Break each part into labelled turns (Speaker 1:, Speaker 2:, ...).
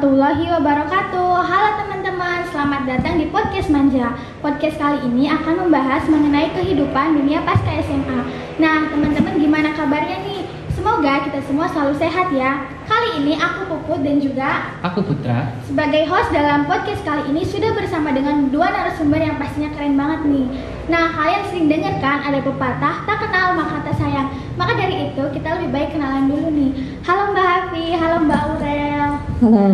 Speaker 1: warahmatullahi wabarakatuh. Halo teman-teman, selamat datang di Podcast Manja. Podcast kali ini akan membahas mengenai kehidupan dunia pasca SMA. Nah teman-teman, gimana kabarnya nih? Semoga kita semua selalu sehat ya. Kali ini aku Puput dan juga
Speaker 2: aku Putra
Speaker 1: sebagai host dalam podcast kali ini sudah bersama dengan dua narasumber yang pastinya keren banget nih. Nah, kalian sering dengar kan ada pepatah tak kenal maka tak sayang. Maka dari itu kita lebih baik kenalan dulu nih. Halo Mbak Hafi, halo Mbak Aurel.
Speaker 3: Halo.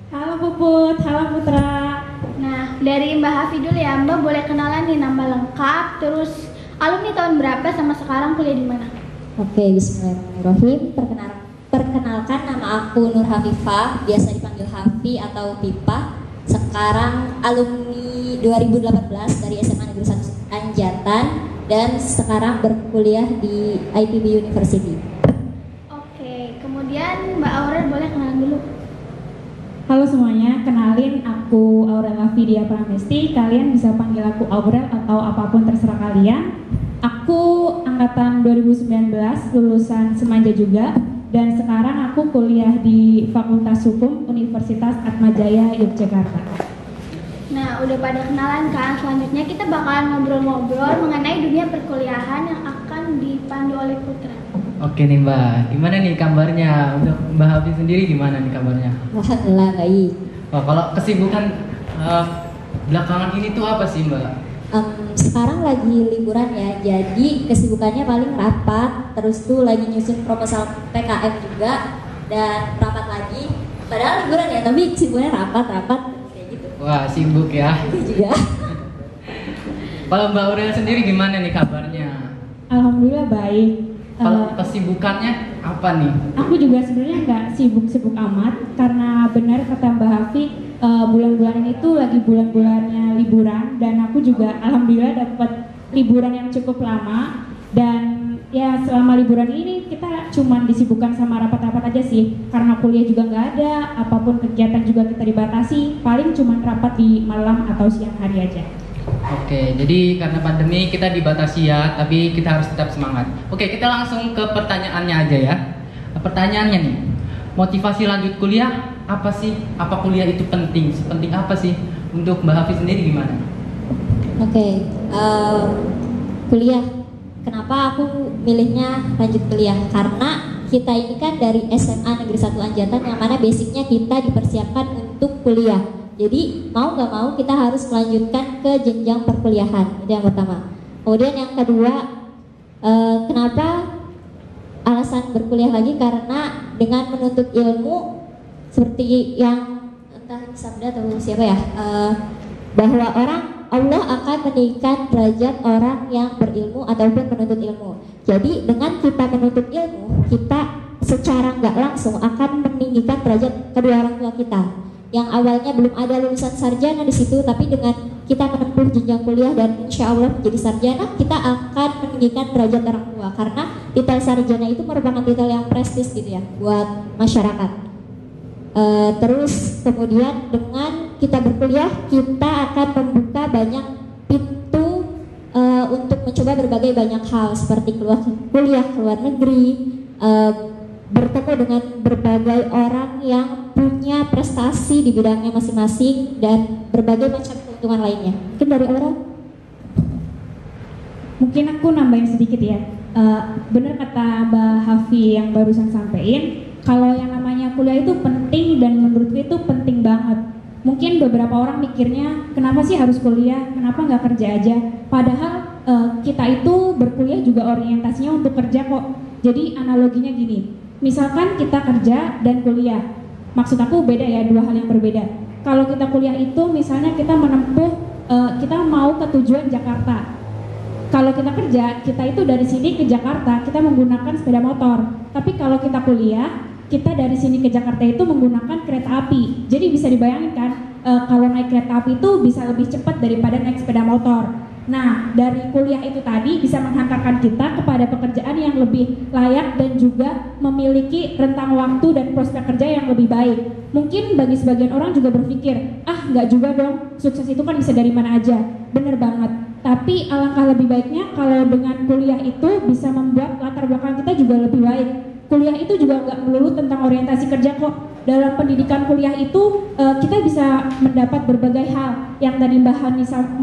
Speaker 3: Halo Puput, halo Putra.
Speaker 1: Nah, dari Mbak Hafi dulu ya. Mbak boleh kenalan nih nama lengkap, terus alumni tahun berapa sama sekarang kuliah di mana?
Speaker 3: Oke, bismillahirrahmanirrahim. Perkenalkan, nama aku Nur Hafifah, biasa dipanggil Hafi atau Pipa. Sekarang alumni 2018 dari SMA Negeri 1 Anjatan dan sekarang berkuliah di IPB University.
Speaker 1: Oke, kemudian Mbak Aurel boleh kenalan dulu.
Speaker 4: Halo semuanya, kenalin aku Aurel Afidia Pramesti. Kalian bisa panggil aku Aurel atau apapun terserah kalian. Aku angkatan 2019, lulusan Semanja juga. Dan sekarang aku kuliah di Fakultas Hukum Universitas Atmajaya Yogyakarta.
Speaker 1: Nah, udah pada kenalan kan? Selanjutnya kita bakalan ngobrol-ngobrol mengenai dunia perkuliahan yang akan dipandu oleh Putra.
Speaker 2: Oke nih Mbak, gimana nih kabarnya? Untuk Mbak Hafi sendiri gimana nih kabarnya?
Speaker 3: Alhamdulillah baik.
Speaker 2: Oh, kalau kesibukan belakangan ini tuh apa sih Mbak?
Speaker 3: Sekarang lagi liburan ya, jadi kesibukannya paling rapat, terus tuh lagi nyusun proposal PKM juga, dan rapat lagi. Padahal liburan ya, tapi kesibukannya rapat kayak gitu.
Speaker 2: Wah, sibuk ya.
Speaker 3: Itu juga.
Speaker 2: Kalau Mbak Aurel sendiri gimana nih kabarnya?
Speaker 4: Alhamdulillah baik.
Speaker 2: Kalau kesibukannya apa nih?
Speaker 4: Aku juga sebenarnya nggak sibuk-sibuk amat, karena benar kata Mbak Hafi, bulan-bulan ini tuh lagi bulan-bulannya liburan, dan aku juga alhamdulillah dapat liburan yang cukup lama. Dan ya selama liburan ini kita cuman disibukkan sama rapat-rapat aja sih, karena kuliah juga nggak ada, apapun kegiatan juga kita dibatasi, paling cuman rapat di malam atau siang hari aja.
Speaker 2: Oke, jadi karena pandemi kita dibatasi ya, tapi kita harus tetap semangat. Oke, kita langsung ke pertanyaannya aja ya. Pertanyaannya nih, motivasi lanjut kuliah apa sih? Apa kuliah itu penting? Sepenting apa sih? Untuk Mbak Hafi sendiri gimana?
Speaker 3: Oke, kuliah. Kenapa aku milihnya lanjut kuliah? Karena kita ini kan dari SMA Negeri 1 Anjatan, yang mana basicnya kita dipersiapkan untuk kuliah. Jadi mau gak mau kita harus melanjutkan ke jenjang perkuliahan. Itu yang pertama. Kemudian yang kedua, kenapa alasan berkuliah lagi? Karena dengan menuntut ilmu seperti yang entah sabda atau siapa ya, bahwa Allah akan meninggikan derajat orang yang berilmu ataupun menuntut ilmu. Jadi dengan kita menuntut ilmu, kita secara nggak langsung akan meninggikan derajat kedua orang tua kita. Yang awalnya belum ada lulusan sarjana di situ, tapi dengan kita menempuh jenjang kuliah dan insya Allah menjadi sarjana, kita akan meninggikan derajat orang tua, karena titel sarjana itu merupakan titel yang prestis gitu ya buat masyarakat. Terus kemudian dengan kita berkuliah, kita akan membuka banyak pintu untuk mencoba berbagai banyak hal, seperti kuliah ke luar negeri, bertemu dengan berbagai orang yang punya prestasi di bidangnya masing-masing, dan berbagai macam keuntungan lainnya. Mungkin dari orang?
Speaker 4: Mungkin aku nambahin sedikit ya. Benar kata Mbak Hafi yang barusan sampein, kalau yang namanya kuliah itu penting, dan menurutku itu penting banget. Mungkin beberapa orang mikirnya, kenapa sih harus kuliah? Kenapa nggak kerja aja? Padahal kita itu berkuliah juga orientasinya untuk kerja kok. Jadi analoginya gini, misalkan kita kerja dan kuliah, maksud aku beda ya, dua hal yang berbeda. Kalau kita kuliah itu misalnya kita menempuh, kita mau ke tujuan Jakarta. Kalau kita kerja, kita itu dari sini ke Jakarta, kita menggunakan sepeda motor. Tapi kalau kita kuliah, kita dari sini ke Jakarta itu menggunakan kereta api. Jadi bisa dibayangin kan, kalau naik kereta api itu bisa lebih cepat daripada naik sepeda motor. Nah, dari kuliah itu tadi bisa menghantarkan kita kepada pekerjaan yang lebih layak dan juga memiliki rentang waktu dan prospek kerja yang lebih baik. Mungkin bagi sebagian orang juga berpikir, nggak juga dong, sukses itu kan bisa dari mana aja. Bener banget. Tapi alangkah lebih baiknya kalau dengan kuliah itu bisa membuat latar belakang kita juga lebih baik. kuliah itu juga nggak melulu tentang orientasi kerja kok. Dalam pendidikan kuliah itu kita bisa mendapat berbagai hal. Yang tadi Mbak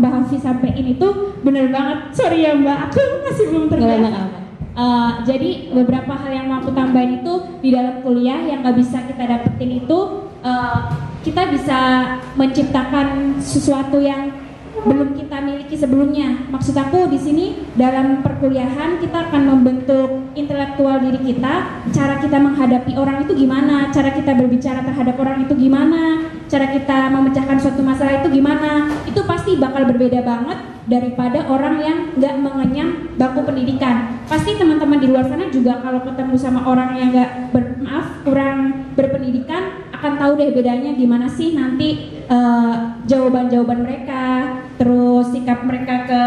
Speaker 4: Hafi sampaikan itu benar banget. Sorry ya Mbak, aku masih belum terbiasa. Jadi beberapa hal yang mau aku tambahin itu di dalam kuliah yang nggak bisa kita dapetin itu kita bisa menciptakan sesuatu yang belum kita miliki sebelumnya. Maksud aku di sini dalam perkuliahan kita akan membentuk intelektual diri kita, cara kita menghadapi orang itu gimana, cara kita berbicara terhadap orang itu gimana, cara kita memecahkan suatu masalah itu gimana. Itu pasti bakal berbeda banget daripada orang yang nggak mengenyam bangku pendidikan. Pasti teman-teman di luar sana juga kalau ketemu sama orang yang kurang berpendidikan akan tahu deh bedanya gimana sih nanti jawaban-jawaban mereka, terus sikap mereka ke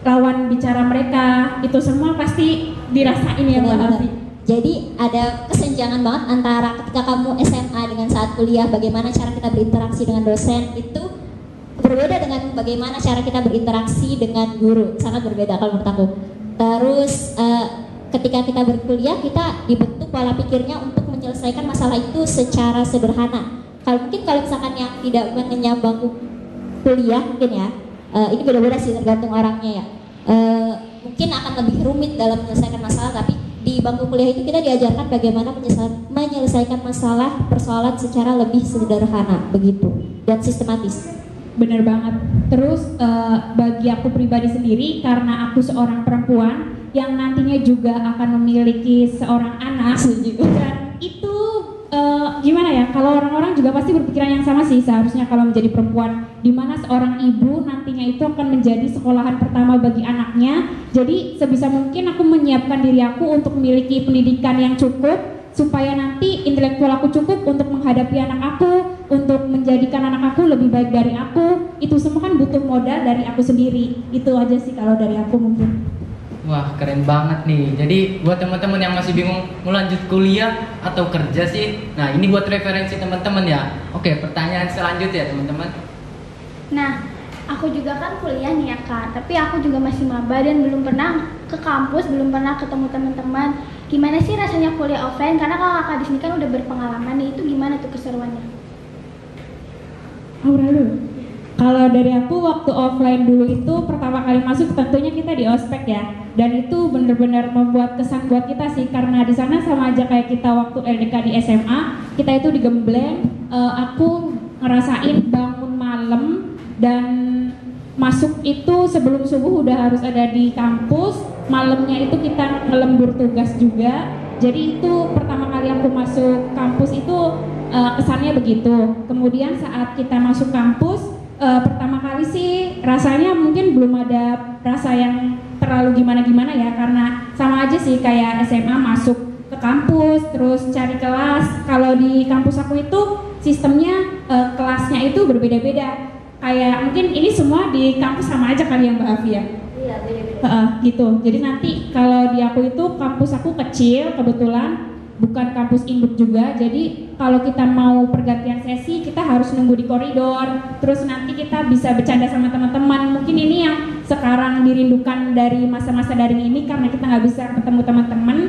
Speaker 4: lawan bicara mereka, itu semua pasti dirasain ya Mbak Alfi.
Speaker 3: Jadi ada kesenjangan banget antara ketika kamu SMA dengan saat kuliah, bagaimana cara kita berinteraksi dengan dosen itu berbeda dengan bagaimana cara kita berinteraksi dengan guru, sangat berbeda kalau menurut aku. Terus ketika kita berkuliah kita dibentuk pola pikirnya untuk menyelesaikan masalah itu secara sederhana. Kalau misalkan yang tidak mengenyam bangku kuliah mungkin ya, ini beda-beda sih tergantung orangnya ya. Mungkin akan lebih rumit dalam menyelesaikan masalah, tapi di bangku kuliah itu kita diajarkan bagaimana menyelesaikan masalah persoalan secara lebih sederhana begitu dan sistematis.
Speaker 4: Bener banget. Terus bagi aku pribadi sendiri, karena aku seorang perempuan yang nantinya juga akan memiliki seorang anak, dan itu gimana ya, kalau orang-orang juga pasti berpikiran yang sama sih seharusnya kalau menjadi perempuan, dimana seorang ibu nantinya itu akan menjadi sekolahan pertama bagi anaknya. Jadi sebisa mungkin aku menyiapkan diri aku untuk memiliki pendidikan yang cukup supaya nanti intelektual aku cukup untuk menghadapi anak aku, untuk menjadikan anak aku lebih baik dari aku. Itu semua kan butuh modal dari aku sendiri. Itu aja sih kalau dari aku mungkin.
Speaker 2: Wah, keren banget nih. Jadi buat teman-teman yang masih bingung mau lanjut kuliah atau kerja sih, nah ini buat referensi teman-teman ya. Oke, pertanyaan selanjutnya teman-teman.
Speaker 1: Nah, aku juga kan kuliah nih ya Kak, tapi aku juga masih maba dan belum pernah ke kampus, belum pernah ketemu teman-teman. Gimana sih rasanya kuliah offline? Karena kakak di sini kan udah berpengalaman nih, itu gimana tuh keseruannya?
Speaker 4: Aura dulu. Kalau dari aku waktu offline dulu itu pertama kali masuk tentunya kita di ospek ya, dan itu benar-benar membuat kesan buat kita sih, karena di sana sama aja kayak kita waktu LDK di SMA, kita itu digembleng. Aku ngerasain bangun malam dan masuk itu sebelum subuh udah harus ada di kampus, malamnya itu kita ngelembur tugas juga. Jadi itu pertama kali aku masuk kampus itu kesannya begitu. Kemudian saat kita masuk kampus pertama kali sih rasanya mungkin belum ada rasa yang terlalu gimana-gimana ya, karena sama aja sih kayak SMA masuk ke kampus terus cari kelas. Kalau di kampus aku itu sistemnya kelasnya itu berbeda-beda. Kayak mungkin ini semua di kampus sama aja kali yang Mbak Afi ya?
Speaker 3: Iya, beda-beda.
Speaker 4: Gitu. Jadi nanti kalau di aku itu kampus aku kecil kebetulan, bukan kampus induk juga. Jadi kalau kita mau pergantian sesi kita harus nunggu di koridor. Terus nanti kita bisa bercanda sama teman-teman. Mungkin ini yang sekarang dirindukan dari masa-masa daring ini karena kita nggak bisa ketemu teman-teman.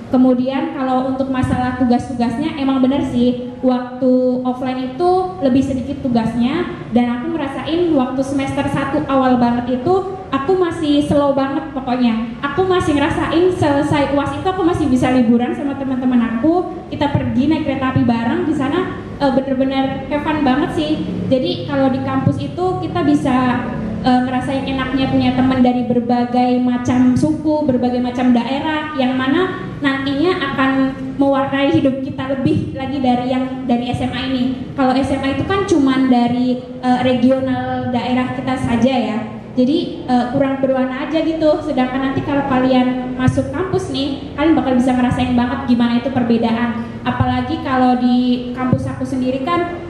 Speaker 4: Kemudian kalau untuk masalah tugas-tugasnya emang bener sih waktu offline itu lebih sedikit tugasnya, dan aku ngerasain waktu semester 1 awal banget itu aku masih slow banget pokoknya. Aku masih ngerasain selesai UAS itu aku masih bisa liburan sama teman-teman aku, kita pergi naik kereta api bareng di sana, bener-bener have fun banget sih. Jadi kalau di kampus itu kita bisa ngerasain enaknya punya teman dari berbagai macam suku, berbagai macam daerah, yang mana nantinya akan mewarnai hidup kita lebih lagi dari yang dari SMA ini. Kalau SMA itu kan cuman dari regional daerah kita saja ya, jadi kurang berwarna aja gitu. Sedangkan nanti kalau kalian masuk kampus nih, kalian bakal bisa ngerasain banget gimana itu perbedaan. Apalagi kalau di kampus aku sendiri kan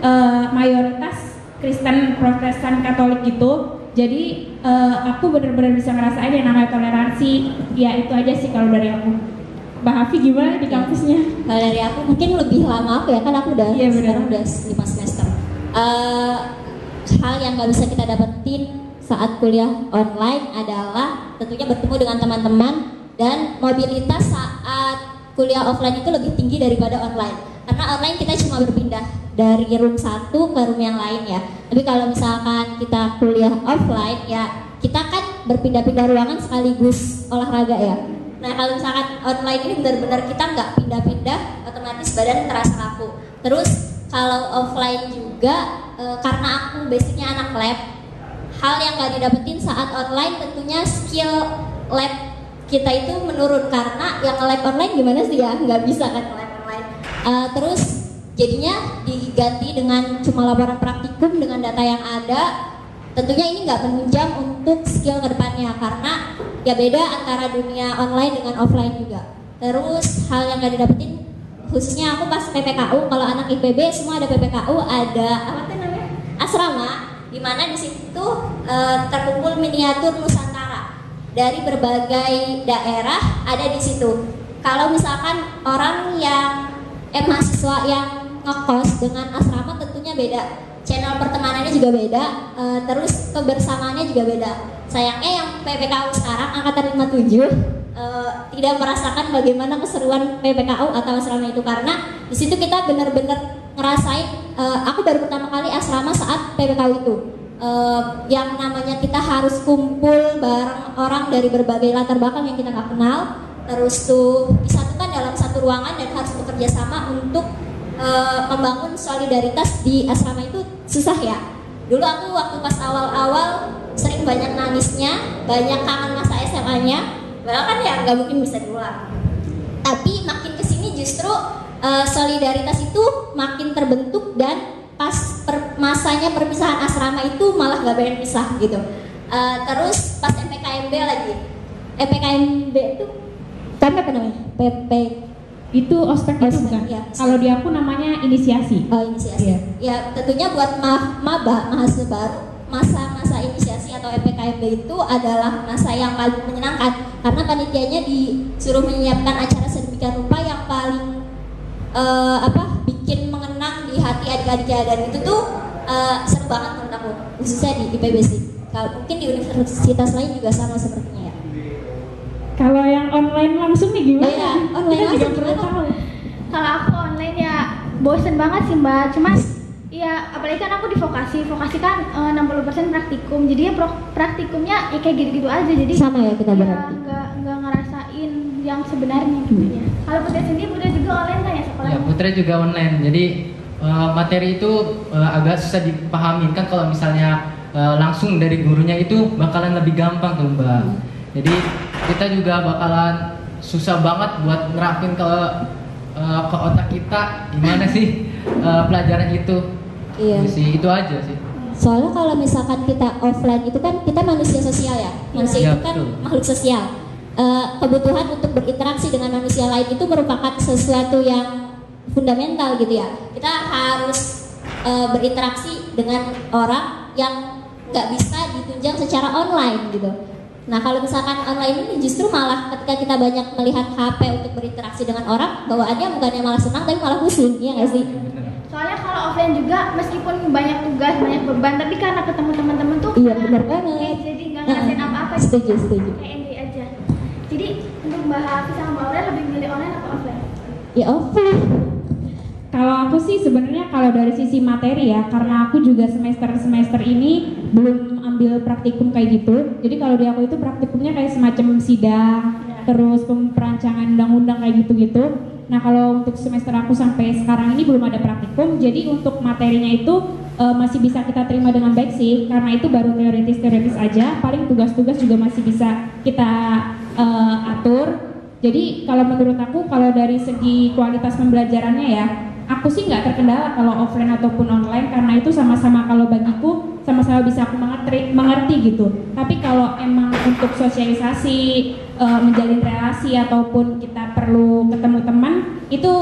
Speaker 4: mayoritas Kristen, Protestan, Katolik gitu. Jadi aku benar-benar bisa ngerasain yang namanya toleransi. Ya itu aja sih kalau dari aku. Mbak Hafi gimana di kampusnya?
Speaker 3: Kalau dari aku mungkin lebih lama aku ya, kan aku udah sekarang udah 5 semester. Hal yang gak bisa kita dapetin saat kuliah online adalah tentunya bertemu dengan teman-teman dan mobilitas saat kuliah offline itu lebih tinggi daripada online. Karena online kita cuma berpindah dari room satu ke room yang lain ya. Tapi kalau misalkan kita kuliah offline ya kita kan berpindah-pindah ruangan sekaligus olahraga ya. Nah kalau misalkan online ini benar-benar kita nggak pindah-pindah, otomatis badan terasa kaku. Terus kalau offline juga karena aku basicnya anak lab, hal yang nggak didapetin saat online tentunya skill lab kita itu menurun karena yang lab online gimana sih ya, nggak bisa kan lab online. Terus jadinya diganti dengan cuma laporan praktikum dengan data yang ada. Tentunya ini nggak menunjang untuk skill kedepannya karena ya beda antara dunia online dengan offline juga. Terus hal yang nggak didapetin khususnya aku pas PPKU, kalau anak IPB semua ada PPKU, ada apa tuh namanya asrama, di mana di situ terkumpul miniatur Nusantara dari berbagai daerah ada di situ. Kalau misalkan orang yang mahasiswa yang ngekos dengan asrama tentunya beda, channel pertemanannya juga beda, terus kebersamaannya juga beda. Sayangnya yang PPKU sekarang angkatan 57 tidak merasakan bagaimana keseruan PPKU atau asrama itu karena di situ kita benar-benar ngerasain. Aku baru pertama kali asrama saat PPKU itu. Yang namanya kita harus kumpul bareng orang dari berbagai latar belakang yang kita nggak kenal, terus tuh disatukan dalam satu ruangan dan harus bekerja sama untuk membangun solidaritas di asrama itu susah ya. Dulu aku waktu pas awal-awal sering banyak nangisnya, banyak kangen masa SMA-nya, padahal kan ya nggak mungkin bisa diulang. Tapi makin kesini justru solidaritas itu makin terbentuk dan pas masanya perpisahan asrama itu malah nggak pengen pisah gitu. Terus pas MPKMB lagi, MPKMB itu kan apa namanya? PP
Speaker 4: Itu ospek itu bukan?
Speaker 3: Ya,
Speaker 4: kalau di aku namanya inisiasi.
Speaker 3: Oh inisiasi.
Speaker 4: Iya.
Speaker 3: Ya tentunya buat mahasiswa baru, masa-masa inisiasi atau MPKMB itu adalah masa yang paling menyenangkan karena panitianya disuruh menyiapkan acara sedemikian rupa yang paling bikin mengenang di hati adik-adiknya, dan itu tuh seru banget menurut aku, khususnya di IPB sih. Kalau mungkin di universitas lain juga sama sepertinya ya.
Speaker 4: Kalau yang online langsung nih gimana?
Speaker 3: Iya, online
Speaker 4: Kita juga
Speaker 3: langsung
Speaker 4: perlu
Speaker 3: gimana?
Speaker 4: tahu.
Speaker 1: Kalau aku online ya bosen banget sih Mbak. Cuman ya apalagi kan aku di vokasi kan 60% praktikum. Jadi ya praktikumnya ya kayak gitu-gitu aja. Jadi
Speaker 3: Sama ya kita
Speaker 1: ya,
Speaker 3: berarti.
Speaker 1: nggak ngerasain yang sebenarnya gitu ya. Kalau Putra sendiri Putra juga online kan ya sekolahnya?
Speaker 2: Ya, Putra juga online. Jadi materi itu agak susah dipahamin kan kalau misalnya langsung dari gurunya itu bakalan lebih gampang tuh Mbak. Jadi kita juga bakalan susah banget buat nerapin ke otak kita gimana sih pelajaran itu.
Speaker 3: Iya.
Speaker 2: Itu aja sih.
Speaker 3: Soalnya kalau misalkan kita offline itu kan kita manusia sosial ya. Manusia
Speaker 2: Iya,
Speaker 3: itu kan
Speaker 2: betul.
Speaker 3: makhluk sosial. Kebutuhan untuk berinteraksi dengan manusia lain itu merupakan sesuatu yang fundamental gitu ya. Kita harus berinteraksi dengan orang yang nggak bisa ditunjang secara online gitu. Nah kalau misalkan online ini justru malah ketika kita banyak melihat HP untuk berinteraksi dengan orang, bawaannya bukannya malah senang tapi malah pusing, iya nggak sih?
Speaker 1: Soalnya kalau offline juga meskipun banyak tugas, banyak beban, tapi karena ketemu teman-teman tuh
Speaker 3: Iya benar banget.
Speaker 1: jadi nggak ngerasain apa-apa.
Speaker 3: Setuju, setuju.
Speaker 1: Kayak enjoy aja. Jadi untuk Mbak Hafi sama Mbak Aurel lebih milih online atau offline?
Speaker 3: Ya offline.
Speaker 4: Kalau aku sih sebenarnya kalau dari sisi materi ya, karena aku juga semester ini belum ambil praktikum kayak gitu. Jadi kalau di aku itu praktikumnya kayak semacam sidang, terus perancangan undang-undang kayak gitu-gitu. Nah kalau untuk semester aku sampai sekarang ini belum ada praktikum, jadi untuk materinya itu masih bisa kita terima dengan baik sih, karena itu baru teoritis aja. Paling tugas-tugas juga masih bisa kita atur. Jadi kalau menurut aku, kalau dari segi kualitas pembelajarannya ya, aku sih nggak terkendala kalau offline ataupun online, karena itu sama-sama, kalau bagiku sama-sama bisa aku mengerti gitu. Tapi kalau emang untuk sosialisasi, menjalin relasi ataupun kita perlu ketemu teman, itu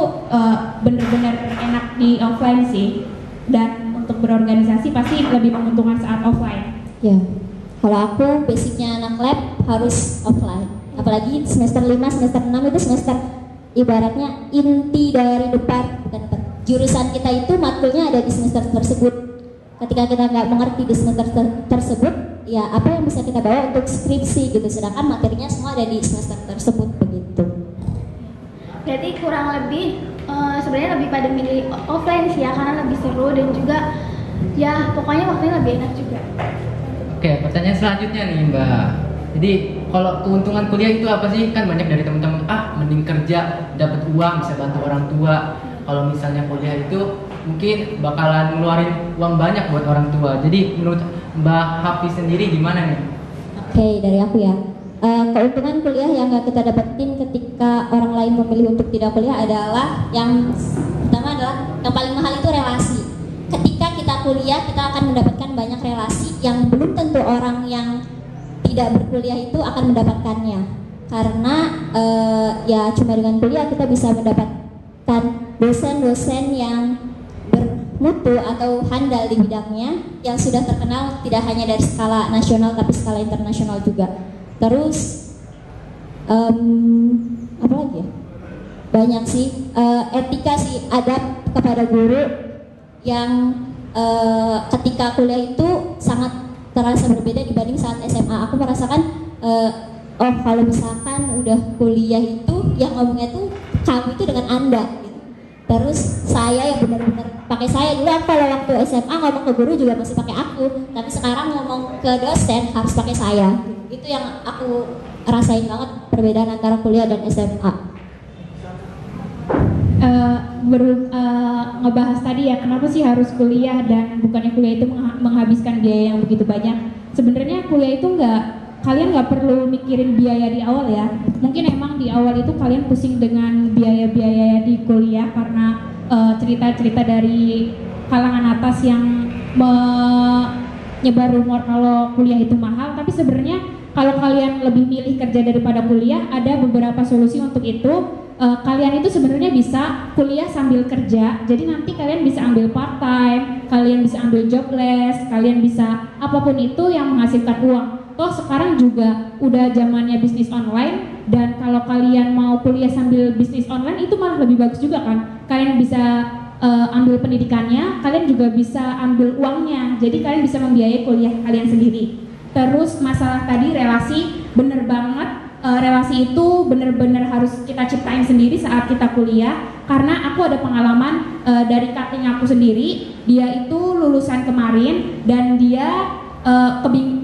Speaker 4: bener-bener enak di offline sih. Dan untuk berorganisasi pasti lebih menguntungkan saat offline.
Speaker 3: Ya, kalau aku basicnya anak lab harus offline. Apalagi semester 5, semester 6 itu semester ibaratnya inti dari jurusan kita itu matkulnya ada di semester tersebut. Ketika kita nggak mengerti di semester tersebut, ya apa yang bisa kita bawa untuk skripsi gitu. Sedangkan materinya semua ada di semester tersebut begitu.
Speaker 1: Berarti kurang lebih sebenarnya lebih pada milih offline sih ya, karena lebih seru dan juga ya pokoknya waktunya lebih enak juga.
Speaker 2: Oke, pertanyaan selanjutnya nih Mbak. Jadi kalau keuntungan kuliah itu apa sih? Kan banyak dari teman-teman, mending kerja dapat uang bisa bantu orang tua. Kalau misalnya kuliah itu mungkin bakalan ngeluarin uang banyak buat orang tua. Jadi menurut Mbak Hafi sendiri gimana nih?
Speaker 3: Oke, dari aku ya. Keuntungan kuliah yang gak kita dapetin ketika orang lain memilih untuk tidak kuliah adalah yang pertama adalah yang paling mahal itu relasi. Ketika kita kuliah, kita akan mendapatkan banyak relasi yang belum tentu orang yang tidak berkuliah itu akan mendapatkannya. Karena ya cuma dengan kuliah kita bisa mendapatkan dosen-dosen yang bermutu atau handal di bidangnya yang sudah terkenal tidak hanya dari skala nasional tapi skala internasional juga. Terus apa lagi ya? Banyak sih, etika sih, adab kepada guru yang ketika kuliah itu sangat terasa berbeda dibanding saat SMA. Aku merasakan oh kalau misalkan udah kuliah itu yang ngomongnya tuh kamu itu dengan Anda gitu. Terus saya yang benar-benar pakai saya dulu. Aku kalau waktu SMA ngomong ke guru juga masih pakai aku, tapi sekarang ngomong ke dosen harus pakai saya. Itu yang aku rasain banget perbedaan antara kuliah dan SMA.
Speaker 4: Ngebahas tadi ya, kenapa sih harus kuliah dan bukannya kuliah itu menghabiskan biaya yang begitu banyak. Sebenarnya kuliah itu kalian nggak perlu mikirin biaya di awal ya. Mungkin emang di awal itu kalian pusing dengan biaya-biaya di kuliah karena cerita-cerita dari kalangan atas yang menyebar rumor kalau kuliah itu mahal. Tapi sebenarnya kalau kalian lebih milih kerja daripada kuliah, ada beberapa solusi untuk itu. Kalian itu sebenarnya bisa kuliah sambil kerja, jadi nanti kalian bisa ambil part time, kalian bisa ambil jobless, kalian bisa apapun itu yang menghasilkan uang. Toh sekarang juga udah zamannya bisnis online, dan kalau kalian mau kuliah sambil bisnis online itu malah lebih bagus juga kan. Kalian bisa ambil pendidikannya, kalian juga bisa ambil uangnya, jadi kalian bisa membiayai kuliah kalian sendiri. Terus masalah tadi relasi, bener banget. Relasi itu benar-benar harus kita ciptain sendiri saat kita kuliah, karena aku ada pengalaman dari cutting aku sendiri. Dia itu lulusan kemarin dan dia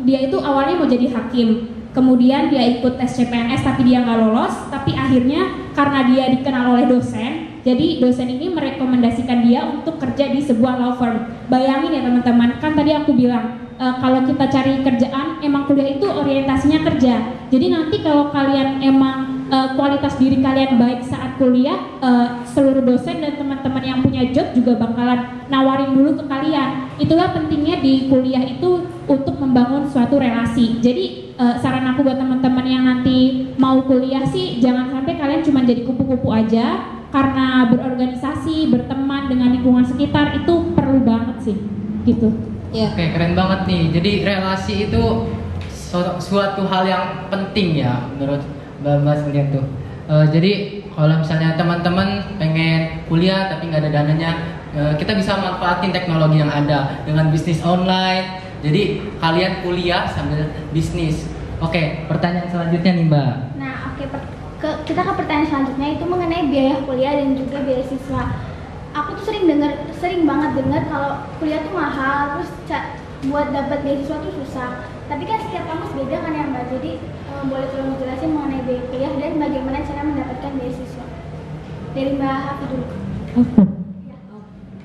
Speaker 4: itu awalnya mau jadi hakim, kemudian dia ikut tes CPNS tapi dia nggak lolos, tapi akhirnya karena dia dikenal oleh dosen, jadi dosen ini merekomendasikan dia untuk kerja di sebuah law firm. Bayangin ya teman-teman, kan tadi aku bilang kalau kita cari kerjaan, emang kuliah itu orientasinya kerja. Jadi nanti kalau kalian emang kualitas diri kalian baik saat kuliah, seluruh dosen dan teman-teman yang punya job juga bakalan nawarin dulu ke kalian. Itulah pentingnya di kuliah itu untuk membangun suatu relasi. Jadi saran aku buat teman-teman yang nanti mau kuliah sih, jangan sampai kalian cuma jadi kupu-kupu aja, karena berorganisasi, berteman dengan lingkungan sekitar itu perlu banget sih, gitu.
Speaker 3: Yeah.
Speaker 2: Oke, keren banget nih. Jadi relasi itu suatu hal yang penting ya menurut Mbak sekalian tuh. Jadi kalau misalnya teman-teman pengen kuliah tapi nggak ada dananya, kita bisa manfaatin teknologi yang ada dengan bisnis online. Jadi kalian kuliah sambil bisnis. Oke, pertanyaan selanjutnya nih Mbak.
Speaker 1: Nah, oke, kita ke pertanyaan selanjutnya itu mengenai biaya kuliah dan juga beasiswa. Aku tuh sering banget dengar kalau kuliah tuh mahal, terus buat dapat beasiswa tuh susah. Tapi kan setiap kampus beda kan ya Mbak. Jadi boleh tolong dijelasin mengenai biaya kuliah dan bagaimana cara mendapatkan beasiswa. Dari Mbak Hafi dulu.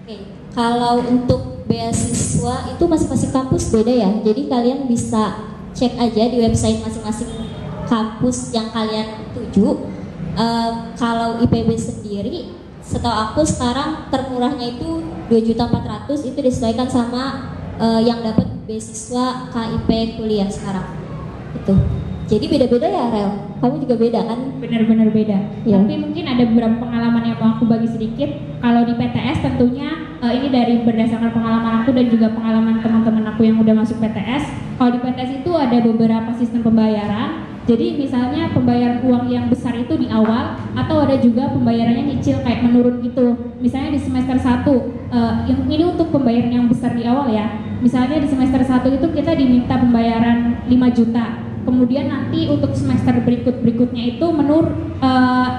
Speaker 3: Oke. Kalau untuk beasiswa itu masing-masing kampus beda ya. Jadi kalian bisa cek aja di website masing-masing kampus yang kalian tuju. Kalau IPB sendiri, setahu aku sekarang termurahnya itu 2.400.000, itu disesuaikan sama yang dapat beasiswa KIP kuliah sekarang. Itu. Jadi beda-beda ya Rel. Kamu juga beda kan?
Speaker 4: Benar-benar beda.
Speaker 3: Ya.
Speaker 4: Tapi mungkin ada beberapa pengalaman yang mau aku bagi sedikit. Kalau di PTS tentunya ini dari berdasarkan pengalaman aku dan juga pengalaman teman-teman aku yang udah masuk PTS. Kalau di PTS itu ada beberapa sistem pembayaran. Jadi misalnya pembayaran uang yang besar itu di awal, atau ada juga pembayarannya nyicil kayak menurun gitu. Misalnya di semester 1, ini untuk pembayaran yang besar di awal ya. Misalnya di semester 1 itu kita diminta pembayaran 5 juta. Kemudian nanti untuk semester berikutnya itu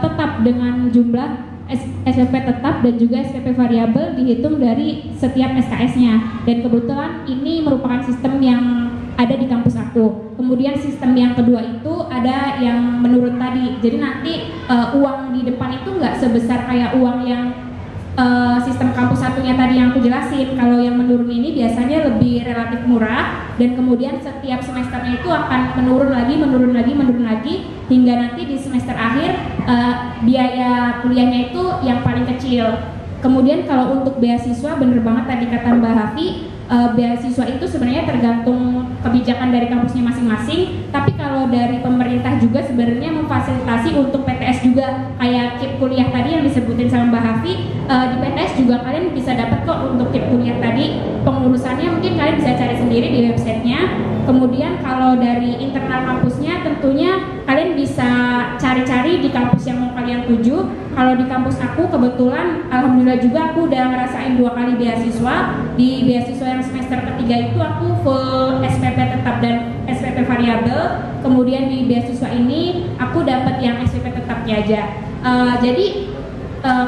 Speaker 4: tetap dengan jumlah SPP tetap dan juga SPP variabel dihitung dari setiap SKS-nya. Dan kebetulan ini merupakan sistem yang ada di kampus aku. Kemudian sistem yang kedua itu ada yang menurun tadi. Jadi nanti uang di depan itu nggak sebesar kayak uang yang sistem kampus satunya tadi yang aku jelasin. Kalau yang menurun ini biasanya lebih relatif murah, dan kemudian setiap semesternya itu akan menurun lagi hingga nanti di semester akhir biaya kuliahnya itu yang paling kecil. Kemudian kalau untuk beasiswa, bener banget tadi kata Mbak Hafi, beasiswa itu sebenarnya tergantung kebijakan dari kampusnya masing-masing. Tapi kalau dari pemerintah juga sebenarnya memfasilitasi untuk PTS juga, kayak KIP kuliah tadi yang disebutin sama Mbak Hafi. Di PTS juga kalian bisa dapat kok untuk KIP kuliah tadi. Pengurusannya mungkin kalian bisa cari sendiri di websitenya. Kemudian kalau dari internal kampusnya tentunya kalian bisa cari-cari di kampus yang mau kalian tuju. Kalau di kampus aku kebetulan alhamdulillah juga aku udah ngerasain 2 kali beasiswa. Di beasiswa yang semester ketiga itu aku full SPP tetap dan SPP variabel. Kemudian di beasiswa ini aku dapat yang SPP tetapnya aja. Jadi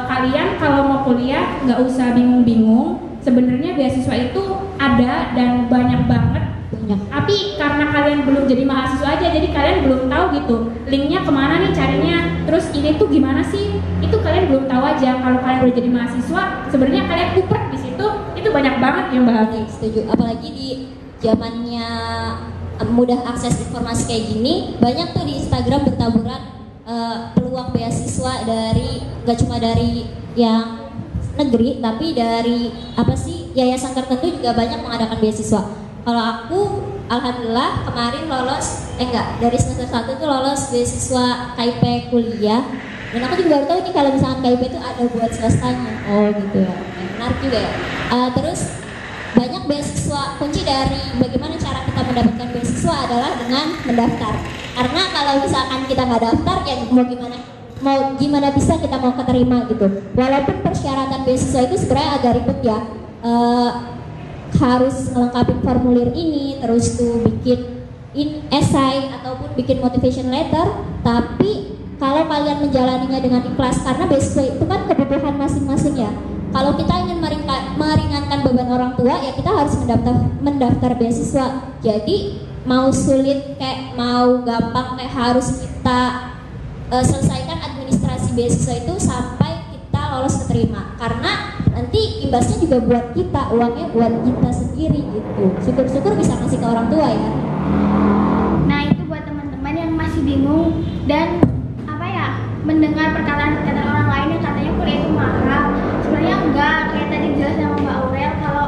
Speaker 4: kalian kalau mau kuliah nggak usah bingung-bingung. Sebenarnya beasiswa itu ada dan banyak banget. Tapi karena kalian belum jadi mahasiswa aja, jadi kalian belum tahu gitu linknya kemana nih carinya. Terus ini tuh gimana sih? Itu kalian belum tahu aja. Kalau kalian udah jadi mahasiswa, sebenarnya kalian kuprek di situ. Itu banyak banget yang bahas.
Speaker 3: Setuju. Apalagi di zamannya mudah akses informasi kayak gini, banyak tuh di Instagram bertaburan peluang beasiswa dari gak cuma dari yang negeri, tapi dari yayasan tertentu juga banyak mengadakan beasiswa. Kalau aku alhamdulillah kemarin dari semester 1 itu lolos beasiswa KIP kuliah. Dan aku juga baru tahu nih kalau misalkan KIP itu ada buat swastanya. Oh gitu ya. Menarik juga ya. Terus banyak beasiswa, kunci dari bagaimana cara kita mendapatkan beasiswa adalah dengan mendaftar. Karena kalau misalkan kita nggak daftar, ya mau gimana bisa kita mau keterima gitu. Walaupun persyaratan beasiswa itu sebenarnya agak ribet ya. Harus melengkapi formulir ini, terus tuh bikin esai ataupun bikin motivation letter. Tapi kalau kalian menjalaninya dengan ikhlas, karena beasiswa itu kan kebutuhan masing-masing ya. Kalau kita ingin meringankan beban orang tua, ya kita harus mendaftar beasiswa. Jadi mau sulit kayak mau gampang kayak harus kita selesaikan administrasi beasiswa itu sampai kita lolos keterima. Karena nanti imbasnya juga buat kita, uangnya buat kita sendiri gitu. Syukur-syukur bisa ngasih ke orang tua ya.
Speaker 1: Nah itu buat teman-teman yang masih bingung dan mendengar perkataan-perkataan orang lain yang katanya kuliah itu mahal. Sebenarnya enggak, kayak tadi jelas sama Mbak Aurel kalau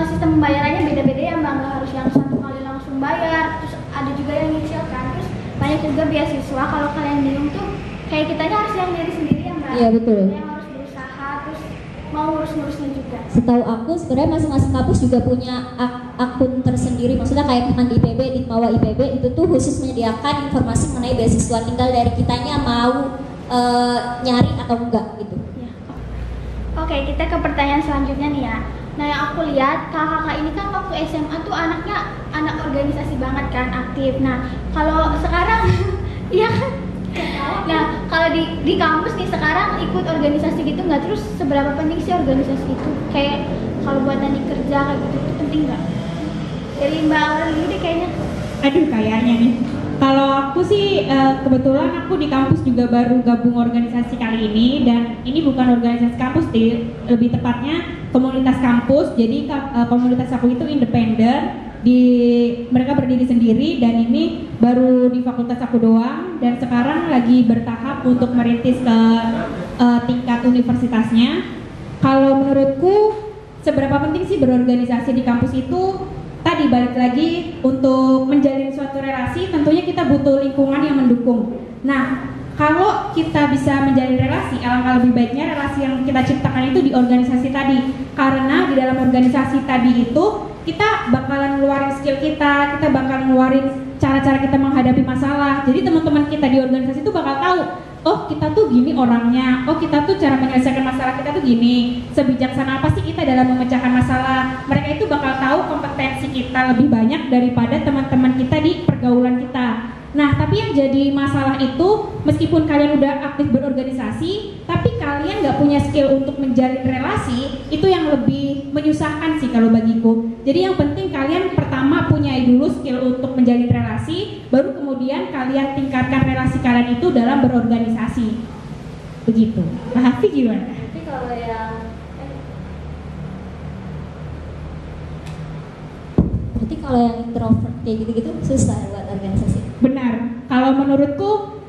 Speaker 1: sistem pembayarannya beda-beda ya Mbak, nggak harus yang satu kali langsung bayar. Terus ada juga yang nyicil kan. Terus banyak juga beasiswa. Kalau kalian bingung tuh kayak kitanya harus yang diri sendiri ya Mbak.
Speaker 3: Iya betul.
Speaker 1: Yang harus berusaha terus mau ngurus-ngurusnya juga.
Speaker 3: Setahu aku sebenarnya masing-masing kampus juga punya akun tersendiri. Maksudnya kayak teman di IPB, di bawah IPB itu tuh khusus menyediakan informasi mengenai beasiswa. Tinggal dari kitanya mau nyari atau enggak gitu.
Speaker 1: Ya. Oke, kita ke pertanyaan selanjutnya nih ya. Nah yang aku lihat kakak-kakak ini kan waktu SMA tuh anaknya anak organisasi banget kan, aktif. Nah kalau sekarang ya kan. Nah kalau di kampus nih sekarang ikut organisasi gitu nggak? Terus seberapa penting sih organisasi itu? Kayak kalau buat nanti kerja kayak gitu itu penting nggak? Dari Mbak Aurel dulu deh kayaknya.
Speaker 4: Aduh kayaknya nih. Kalau aku sih kebetulan aku di kampus juga baru gabung organisasi kali ini, dan ini bukan organisasi kampus sih, lebih tepatnya komunitas kampus. Jadi komunitas aku itu independen, mereka berdiri sendiri, dan ini baru di fakultas aku doang, dan sekarang lagi bertahap untuk merintis ke tingkat universitasnya. Kalau menurutku seberapa penting sih berorganisasi di kampus itu? Tadi balik lagi, untuk menjalin suatu relasi tentunya kita butuh lingkungan yang mendukung. Nah, kalau kita bisa menjalin relasi, alangkah lebih baiknya relasi yang kita ciptakan itu di organisasi tadi. Karena di dalam organisasi tadi itu kita bakalan ngeluarin skill kita bakalan ngeluarin cara-cara kita menghadapi masalah. Jadi teman-teman kita di organisasi itu bakal tahu, oh kita tuh gini orangnya, oh kita tuh cara menyelesaikan masalah kita tuh gini, sebijaksana apa sih kita dalam memecahkan masalah. Mereka itu bakal tahu kompetensi kita lebih banyak daripada teman-teman kita di pergaulan kita. Nah, tapi yang jadi masalah itu meskipun kalian udah aktif berorganisasi, tapi kalian nggak punya skill untuk menjalin relasi, itu yang lebih menyusahkan sih kalau bagiku. Jadi yang penting kalian pertama punya dulu skill untuk menjalin relasi, baru kemudian kalian tingkatkan relasi kalian itu dalam berorganisasi. Begitu. Nah, Hafi gimana?
Speaker 3: Tapi kalau yang berarti kalau yang introvert kayak gitu-gitu susah buat organisasi.
Speaker 4: Benar. Kalau menurutku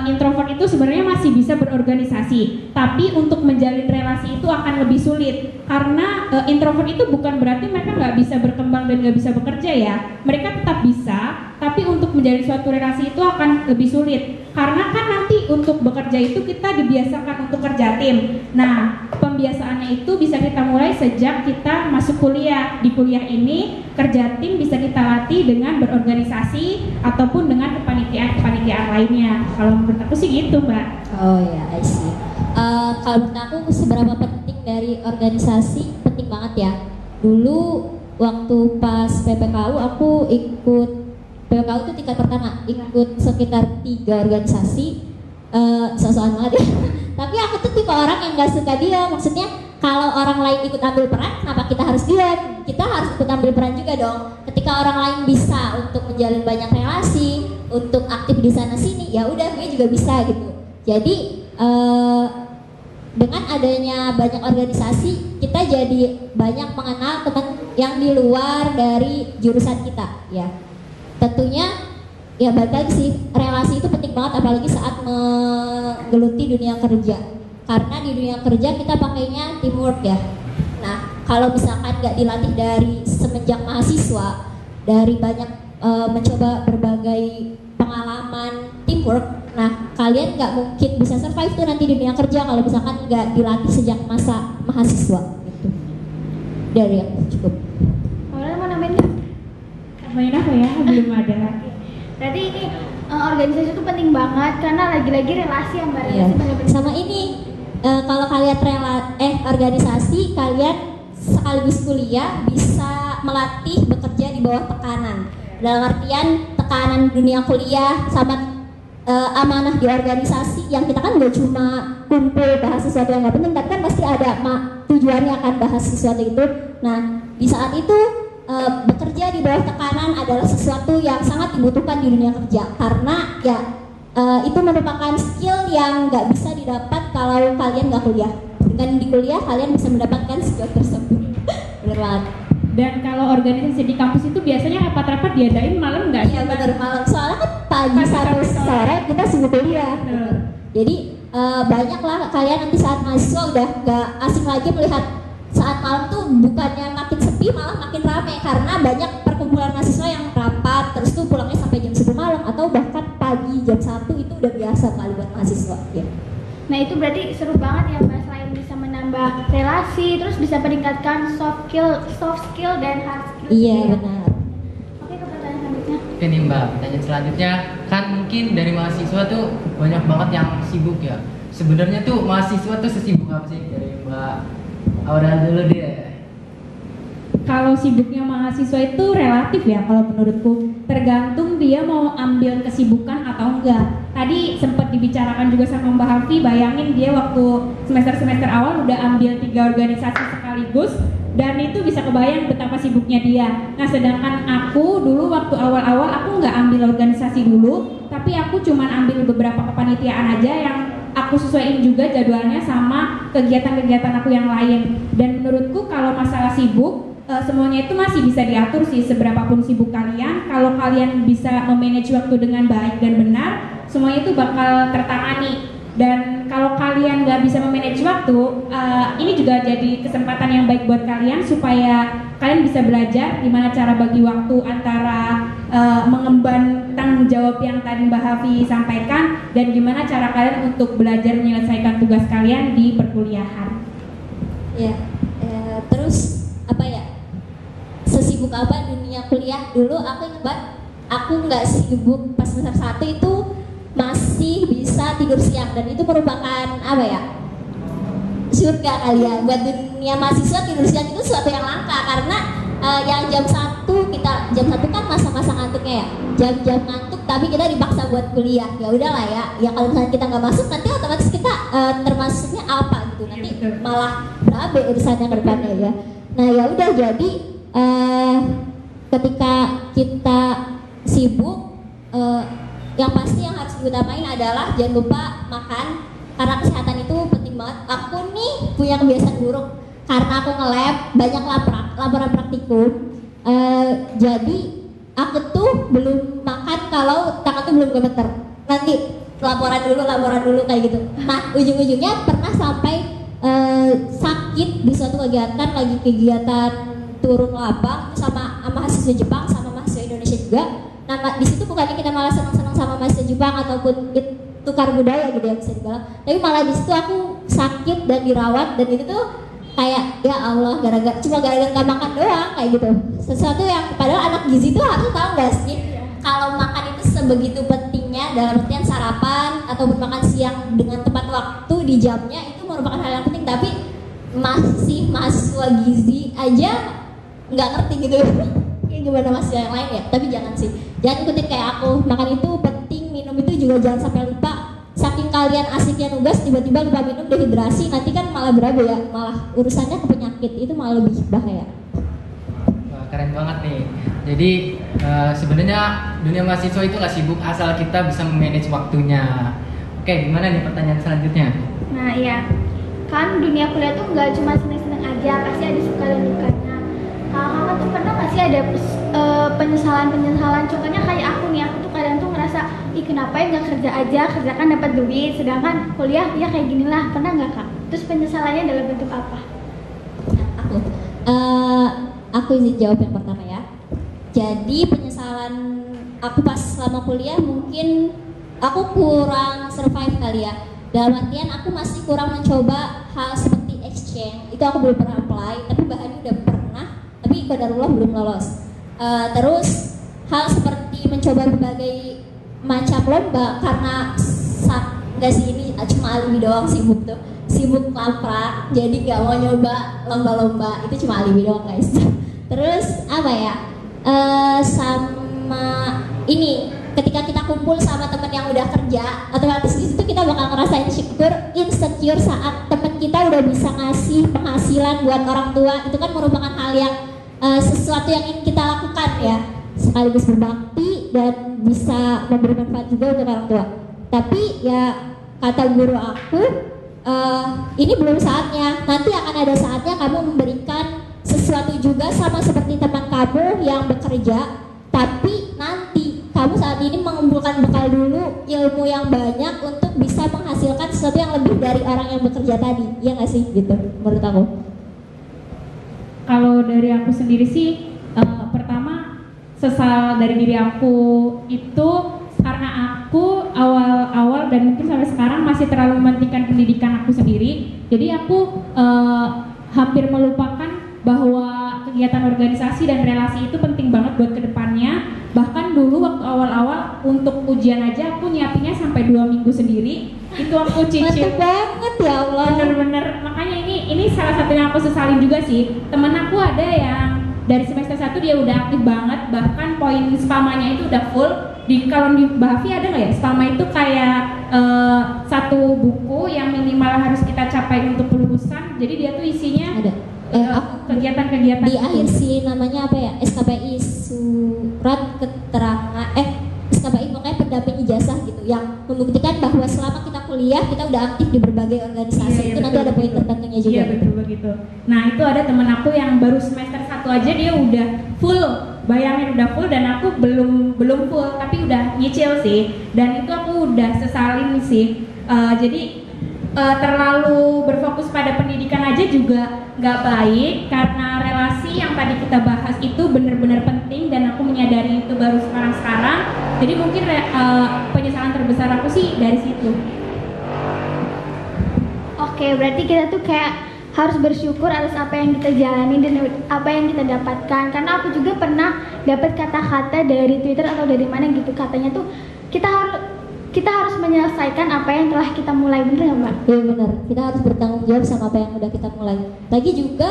Speaker 4: introvert itu sebenarnya masih bisa berorganisasi, tapi untuk menjalin relasi itu akan lebih sulit karena introvert itu bukan berarti mereka nggak bisa berkembang dan nggak bisa bekerja ya. Mereka tetap bisa, tapi untuk menjalin suatu relasi itu akan lebih sulit karena kan nanti untuk bekerja itu kita dibiasakan untuk kerja tim. Nah, pembiasaannya itu bisa kita mulai sejak kita masuk kuliah. Di kuliah ini kerja tim bisa kita latih dengan berorganisasi ataupun dengan kepanitiaan lainnya. Kalau menurut aku sih gitu, Mbak.
Speaker 3: Oh ya, I see. Kalau menurut aku seberapa penting dari organisasi, penting banget ya. Dulu waktu pas PPKU aku ikut PPKU itu tingkat pertama, ikut sekitar 3 organisasi. So-soan banget ya. Tapi aku tuh tipe orang yang gak suka dia. Maksudnya kalau orang lain ikut ambil peran, kenapa kita harus diam? Kita harus ikut ambil peran juga dong. Ketika orang lain bisa untuk menjalin banyak relasi, untuk aktif di sana sini, ya udah gue juga bisa gitu. Jadi dengan adanya banyak organisasi, kita jadi banyak mengenal teman yang di luar dari jurusan kita, ya. Tentunya ya balik lagi sih, relasi itu penting banget apalagi saat menggeluti dunia kerja. Karena di dunia kerja kita pakainya teamwork ya. Nah, kalau misalkan nggak dilatih dari semenjak mahasiswa, dari banyak mencoba berbagai pengalaman teamwork, nah kalian nggak mungkin bisa survive tuh nanti di dunia kerja kalau misalkan nggak dilatih sejak masa mahasiswa. Gitu. Dari aku cukup.
Speaker 1: Kalian mau nambahin nggak?
Speaker 4: Main apa ya? Belum ada.
Speaker 1: Berarti ini organisasi itu penting banget karena lagi-lagi relasi yang
Speaker 3: Iya. Sama ini kalau kalian organisasi, kalian sekaligus kuliah bisa melatih bekerja di bawah tekanan. Dalam artian tekanan dunia kuliah sama amanah di organisasi yang kita kan gak cuma kumpul bahas sesuatu yang gak penting, tapi kan pasti ada tujuannya akan bahas sesuatu itu. Nah, di saat itu bekerja di bawah tekanan adalah sesuatu yang sangat dibutuhkan di dunia kerja karena ya itu merupakan skill yang nggak bisa didapat kalau kalian nggak kuliah. Dengan di kuliah kalian bisa mendapatkan skill tersebut. Bener banget.
Speaker 4: Dan kalau organisasi di kampus itu biasanya rapat-rapat diadain malam nggak sih?
Speaker 3: Iya bener malam. Soalnya kan pagi sampai sore kita sibuk kuliah. Jadi banyaklah kalian nanti saat mahasiswa udah nggak asing lagi melihat saat malam tuh bukannya makin sepi malah makin rame karena banyak perkumpulan mahasiswa yang rapat terus tuh pulangnya sampai jam 10 malam atau bahkan pagi jam 1 itu udah biasa kali buat mahasiswa ya.
Speaker 1: Nah itu berarti seru banget ya Mbak, selain bisa menambah relasi terus bisa meningkatkan soft skill dan hard skill.
Speaker 3: Iya benar.
Speaker 1: Oke, ke pertanyaan selanjutnya.
Speaker 2: Oke nih Mbak, pertanyaan selanjutnya kan mungkin dari mahasiswa tuh banyak banget yang sibuk ya. Sebenarnya tuh mahasiswa tuh sesibuk apa sih dari Mbak Aura dulu deh.
Speaker 4: Kalau sibuknya mahasiswa itu relatif ya kalau menurutku, tergantung dia mau ambil kesibukan atau enggak. Tadi sempat dibicarakan juga sama Mbak Hafi, bayangin dia waktu semester awal udah ambil 3 organisasi sekaligus dan itu bisa kebayang betapa sibuknya dia. Nah sedangkan aku dulu waktu awal-awal aku nggak ambil organisasi dulu, tapi aku cuma ambil beberapa kepanitiaan aja yang aku sesuaiin juga jadwalnya sama kegiatan-kegiatan aku yang lain. Dan menurutku kalau masalah sibuk, semuanya itu masih bisa diatur sih seberapapun sibuk kalian. Kalau kalian bisa memanage waktu dengan baik dan benar, semuanya itu bakal tertangani. Dan kalau kalian nggak bisa memanage waktu, ini juga jadi kesempatan yang baik buat kalian supaya kalian bisa belajar gimana cara bagi waktu antara mengemban tanggung jawab yang tadi Mbak Hafi sampaikan dan gimana cara kalian untuk belajar menyelesaikan tugas kalian di perkuliahan.
Speaker 3: Ya, terus apa ya? Sesibuk apa dunia kuliah? Dulu aku ingat banget, aku nggak sibuk pas semester 1 itu masih bisa tidur siang dan itu merupakan apa ya? Surga kali ya buat dunia mahasiswa. Tidur siang itu sesuatu yang langka karena yang jam 1 kan masa-masa ngantuknya ya, jam-jam ngantuk tapi kita dipaksa buat kuliah. Ya udahlah ya kalau misalnya kita nggak masuk nanti otomatis kita termasuknya apa gitu, nanti malah berabe urusannya ke depannya ya. Nah ya udah, jadi ketika kita sibuk, yang pasti yang harus diutamain adalah jangan lupa makan, karena kesehatan itu penting banget. Aku nih punya kebiasaan buruk karena aku nge-lab banyak laporan praktikum. Jadi aku tuh belum makan kalau tangan tuh belum gemeter. Nanti laporan dulu kayak gitu. Nah ujung-ujungnya pernah sampai sakit di suatu kegiatan, lagi kegiatan turun lapang sama mahasiswa Jepang sama mahasiswa Indonesia juga. Nah di situ bukannya kita malah senang-senang sama mahasiswa Jepang ataupun tukar budaya gitu ya bisa dibilang, tapi malah di situ aku sakit dan dirawat, dan itu tuh kayak ya Allah cuma gara-gara nggak makan doang kayak gitu. Sesuatu yang padahal anak gizi tuh harus tahu nggak sih kalau makan itu sebegitu pentingnya, dalam artian sarapan ataupun makan siang dengan tepat waktu di jamnya itu merupakan hal yang penting, tapi masih mahasiswa gizi aja nggak ngerti gitu. Kayak gimana mahasiswa yang lain ya, tapi jangan ikutin kayak aku. Makan itu penting, minum itu juga jangan sampai lupa. Saking kalian asiknya nugas tiba-tiba lupa minum, dehidrasi, nanti kan malah berabe ya, malah urusannya ke penyakit, itu malah lebih bahaya.
Speaker 2: Wah, keren banget nih. Jadi sebenarnya dunia mahasiswa itu nggak sibuk asal kita bisa memanage waktunya. Oke, gimana nih pertanyaan selanjutnya?
Speaker 1: Nah iya, kan dunia kuliah tuh nggak cuma seneng-seneng aja, pasti ada suka dan dukanya. Kakak tuh pernah nggak sih ada penyesalan? Contohnya kayak aku tuh kadang tuh ngerasa, ih kenapa ya nggak kerja aja, kerja kan dapat duit, sedangkan kuliah ya kayak gini lah. Pernah nggak Kak? Terus penyesalannya dalam bentuk apa?
Speaker 3: Aku izin jawab yang pertama ya. Jadi penyesalan aku pas selama kuliah mungkin aku kurang survive kali ya. Dalam artian aku masih kurang mencoba hal seperti exchange. Itu aku belum pernah apply, tapi bahannya udah pernah, tapi qadarullah belum lolos. Terus hal seperti mencoba berbagai macam lomba, karena nggak sih, ini cuma alibi doang, sibuk lapar, jadi nggak mau nyoba lomba-lomba, itu cuma alibi doang guys. Terus apa ya, sama ini ketika kita kumpul sama teman yang udah kerja, otomatis di situ kita bakal ngerasain insecure saat teman kita udah bisa ngasih penghasilan buat orang tua. Itu kan merupakan hal yang sesuatu yang ingin kita lakukan ya, sekaligus berbakti dan bisa memberi manfaat juga untuk orang tua. Tapi ya kata guru aku, ini belum saatnya, nanti akan ada saatnya kamu memberikan sesuatu juga sama seperti teman kamu yang bekerja, tapi nanti kamu saat ini mengumpulkan bekal dulu, ilmu yang banyak untuk bisa menghasilkan sesuatu yang lebih dari orang yang bekerja tadi. Iya nggak sih gitu menurut aku?
Speaker 4: Kalau dari aku sendiri sih, pertama sesal dari diri aku itu karena aku awal-awal dan mungkin sampai sekarang masih terlalu mementingkan pendidikan aku sendiri. Jadi aku hampir melupakan bahwa kegiatan organisasi dan relasi itu penting banget buat kedepannya. Bahkan dulu waktu awal-awal untuk ujian aja aku nyiapinnya sampai 2 minggu sendiri. Itu aku cicil.
Speaker 3: Mantap banget ya Allah.
Speaker 4: Bener-bener, makanya ini salah satu yang aku sesalin juga sih. Temen aku ada yang dari semester 1 dia udah aktif banget, bahkan poin spamanya itu udah full. Kalau di Bahafi ada nggak ya, spama itu kayak satu buku yang minimal harus kita capai untuk kelulusan. Jadi dia tuh isinya
Speaker 3: ada
Speaker 4: kegiatan-kegiatan
Speaker 3: di akhir sih, namanya apa ya, SKPI surat keterangan SKPI pokoknya pendamping ijazah gitu, yang membuktikan bahwa selama kita kuliah kita udah aktif di berbagai organisasi. Itu nanti ada poin tertentunya juga.
Speaker 4: Iya betul begitu. Nah itu ada temen aku yang baru semester 1 aja dia udah full, bayangin udah full, dan aku belum full tapi udah nyicil sih, dan itu aku udah sesalin sih. Jadi terlalu berfokus pada pendidikan aja juga nggak baik, karena relasi yang tadi kita bahas itu benar-benar penting dan aku menyadari itu baru sekarang. Jadi mungkin penyesalan terbesar aku sih dari situ.
Speaker 1: Oke, berarti kita tuh kayak harus bersyukur atas apa yang kita jalani dan apa yang kita dapatkan. Karena aku juga pernah dapat kata-kata dari Twitter atau dari mana gitu, katanya tuh kita harus menyelesaikan apa yang telah kita mulai, bener nggak Mbak?
Speaker 3: Iya benar, kita harus bertanggung jawab sama apa yang udah kita mulai. Lagi juga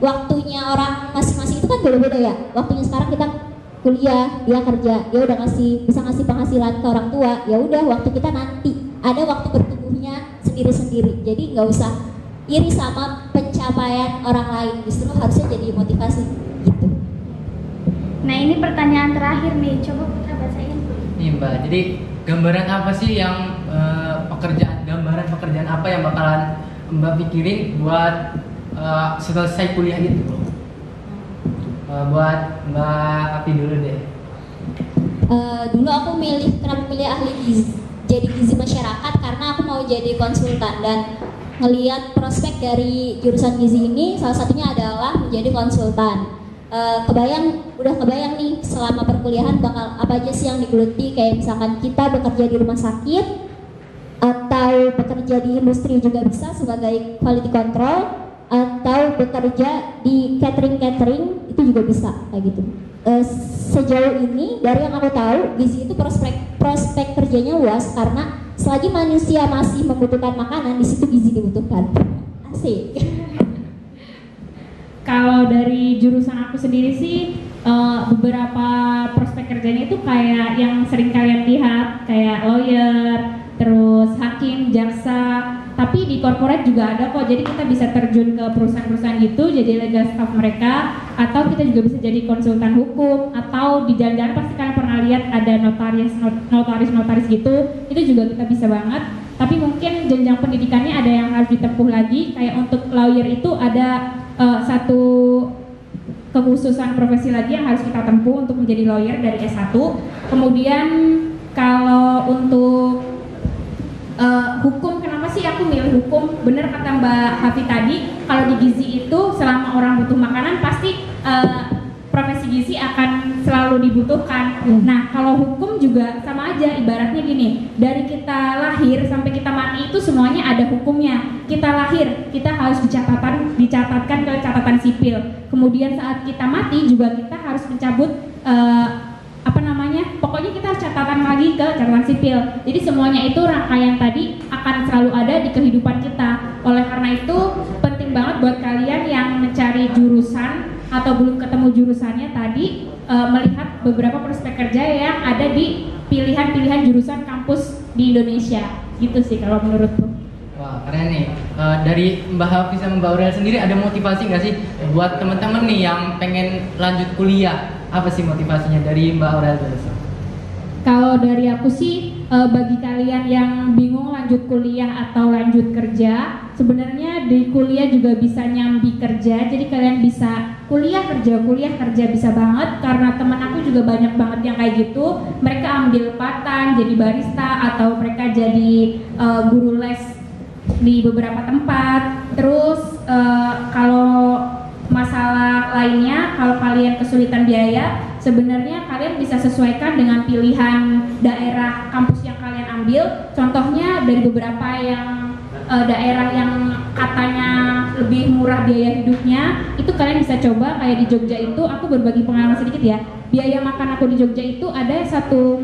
Speaker 3: waktunya orang masing-masing itu kan beda-beda ya. Waktunya sekarang kita kuliah, dia kerja, dia udah bisa ngasih penghasilan ke orang tua. Ya udah, waktu kita nanti ada waktu bertumbuhnya sendiri-sendiri. Jadi nggak usah iri sama pencapaian orang lain, justru harusnya jadi motivasi gitu.
Speaker 1: Nah, ini pertanyaan terakhir nih, coba Putra bacain.
Speaker 2: Nih Mbak, jadi gambaran apa sih yang gambaran pekerjaan apa yang bakalan Mbak pikirin buat selesai kuliah itu? Buat Mbak Api dulu deh.
Speaker 3: Dulu aku kenapa milih ahli gizi, jadi gizi masyarakat karena aku mau jadi konsultan dan ngelihat prospek dari jurusan gizi ini salah satunya adalah menjadi konsultan. Udah kebayang nih selama perkuliahan bakal apa aja sih yang digeluti, kayak misalkan kita bekerja di rumah sakit atau bekerja di industri juga bisa sebagai quality control, atau bekerja di catering itu juga bisa kayak gitu. Sejauh ini dari yang aku tahu gizi itu prospek kerjanya luas karena selagi manusia masih membutuhkan makanan, di situ gizi dibutuhkan. Asik.
Speaker 4: Kalau dari jurusan aku sendiri sih beberapa prospek kerjanya itu kayak yang sering kalian lihat, kayak lawyer, terus hakim, jaksa. Tapi di corporate juga ada kok, jadi kita bisa terjun ke perusahaan-perusahaan gitu, jadi legal staff mereka, atau kita juga bisa jadi konsultan hukum, atau di jalan-jalan pasti kalian pernah lihat ada notaris gitu, itu juga kita bisa banget. Tapi mungkin jenjang pendidikannya ada yang harus ditempuh lagi, kayak untuk lawyer itu ada satu kekhususan profesi lagi yang harus kita tempuh untuk menjadi lawyer dari S1. Kemudian kalau untuk hukum, kenapa sih aku milih hukum? Bener kata Mbak Hafi tadi, kalau di gizi itu selama orang butuh makanan pasti profesi gizi akan selalu dibutuhkan. Nah, kalau hukum juga sama aja, ibaratnya gini, dari kita lahir sampai kita mati itu semuanya ada hukumnya. Kita lahir, kita harus dicatatkan ke catatan sipil. Kemudian saat kita mati juga kita harus mencabut pokoknya kita harus catatan lagi ke catatan sipil. Jadi semuanya itu rangkaian tadi akan selalu ada di kehidupan kita. Oleh karena itu penting banget buat kalian yang mencari jurusan atau belum ketemu jurusannya tadi, melihat beberapa prospek kerja yang ada di pilihan-pilihan jurusan kampus di Indonesia. Gitu sih kalau menurutku.
Speaker 2: Wah, keren nih. Dari Mbak Hafiz sama Mbak Aurel sendiri ada motivasi nggak sih buat teman-teman nih yang pengen lanjut kuliah? Apa sih motivasinya dari Mbak Aurel dulu?
Speaker 4: Kalau dari aku sih, bagi kalian yang bingung lanjut kuliah atau lanjut kerja, sebenarnya di kuliah juga bisa nyambi kerja. Jadi kalian bisa kuliah kerja bisa banget. Karena teman aku juga banyak banget yang kayak gitu. Mereka ambil part-time jadi barista atau mereka jadi guru les di beberapa tempat. Terus kalau masalah lainnya, kalau kalian kesulitan biaya, sebenarnya kalian bisa sesuaikan dengan pilihan daerah kampus yang kalian ambil. Contohnya dari beberapa yang daerah yang katanya lebih murah biaya hidupnya, itu kalian bisa coba. Kayak di Jogja itu, aku berbagi pengalaman sedikit ya. Biaya makan aku di Jogja itu ada satu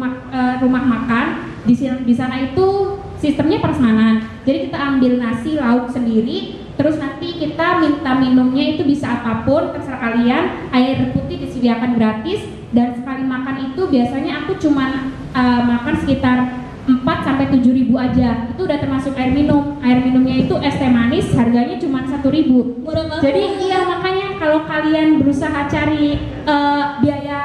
Speaker 4: rumah makan. Di sana itu sistemnya prasmanan. Jadi kita ambil nasi lauk sendiri, terus nanti kita minta minumnya itu bisa apapun, terserah kalian. Air putih disediakan gratis, dan sekali makan itu biasanya aku cuma makan sekitar 4-7 ribu aja. Itu udah termasuk air minum. Air minumnya itu es teh manis, harganya cuma 1.000.
Speaker 3: Murah banget.
Speaker 4: Jadi iya, makanya kalau kalian berusaha cari biaya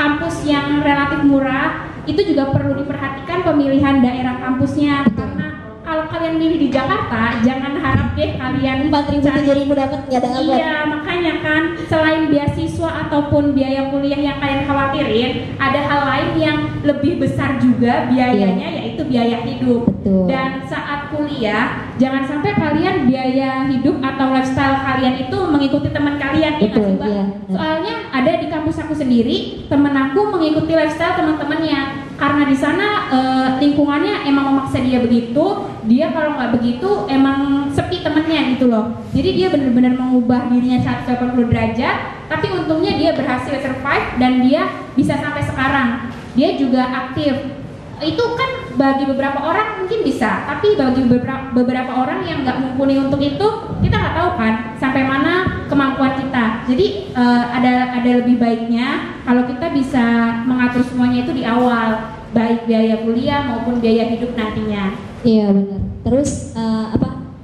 Speaker 4: kampus yang relatif murah, itu juga perlu diperhatikan pemilihan daerah kampusnya. Karena kalau kalian milih di Jakarta, jangan harap deh kalian
Speaker 3: 4.000-7.000 dapat nggak ada apa.
Speaker 4: Iya, makanya kan selain beasiswa ataupun biaya kuliah yang kalian khawatirin, ada hal lain yang lebih besar juga biayanya, yaitu biaya hidup.
Speaker 3: Betul.
Speaker 4: Dan saat kuliah, jangan sampai kalian biaya hidup atau lifestyle kalian itu mengikuti teman kalian.
Speaker 3: Betul,
Speaker 4: iya. Soalnya ada di kampus aku sendiri, temen aku mengikuti lifestyle teman-temannya. Karena di sana lingkungannya emang memaksa dia begitu. Dia kalau nggak begitu emang sepi temennya gitu loh. Jadi dia benar-benar mengubah dirinya 180 derajat. Tapi untungnya dia berhasil survive dan dia bisa sampai sekarang. Dia juga aktif. Itu kan bagi beberapa orang mungkin bisa, tapi bagi beberapa orang yang nggak mumpuni untuk itu, kita nggak tahu kan sampai mana kemampuan kita. Jadi ada lebih baiknya kalau kita bisa mengatur semuanya itu di awal, baik biaya kuliah maupun biaya hidup nantinya.
Speaker 3: Iya benar. Terus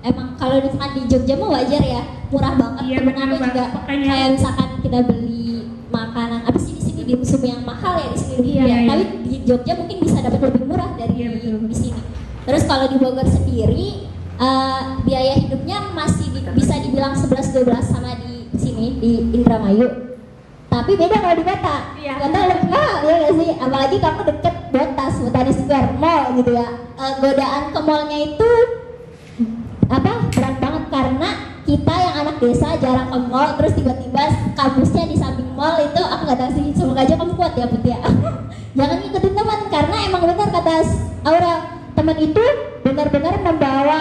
Speaker 3: emang kalau misalkan di Jogja mah wajar ya, murah banget.
Speaker 4: Iya,
Speaker 3: Temen
Speaker 4: benar,
Speaker 3: aku juga
Speaker 4: makanya.
Speaker 3: kayak misalkan kita beli makanan apa sih di sini di museum yang mahal ya di sini
Speaker 4: Iya, iya.
Speaker 3: tapi di Jogja mungkin bisa dapat lebih murah dari
Speaker 4: Iya, betul.
Speaker 3: di sini. Terus kalau di Bogor sendiri biaya hidupnya masih bisa dibilang 11-12 sama di sini di Indramayu. Tapi beda kalau di kota.
Speaker 1: Iya.
Speaker 3: Kota lebih mahal ya nggak sih? Apalagi kamu deket Botas, Botani Square Mall gitu ya. Godaan ke mallnya itu berat banget karena kita yang anak desa jarang ke mall, terus tiba-tiba kampusnya di samping mall itu aku nggak tahu sih. Semoga aja kamu kuat ya Put ya. Jangan ngikutin teman karena emang benar kata Aura, teman itu benar-benar membawa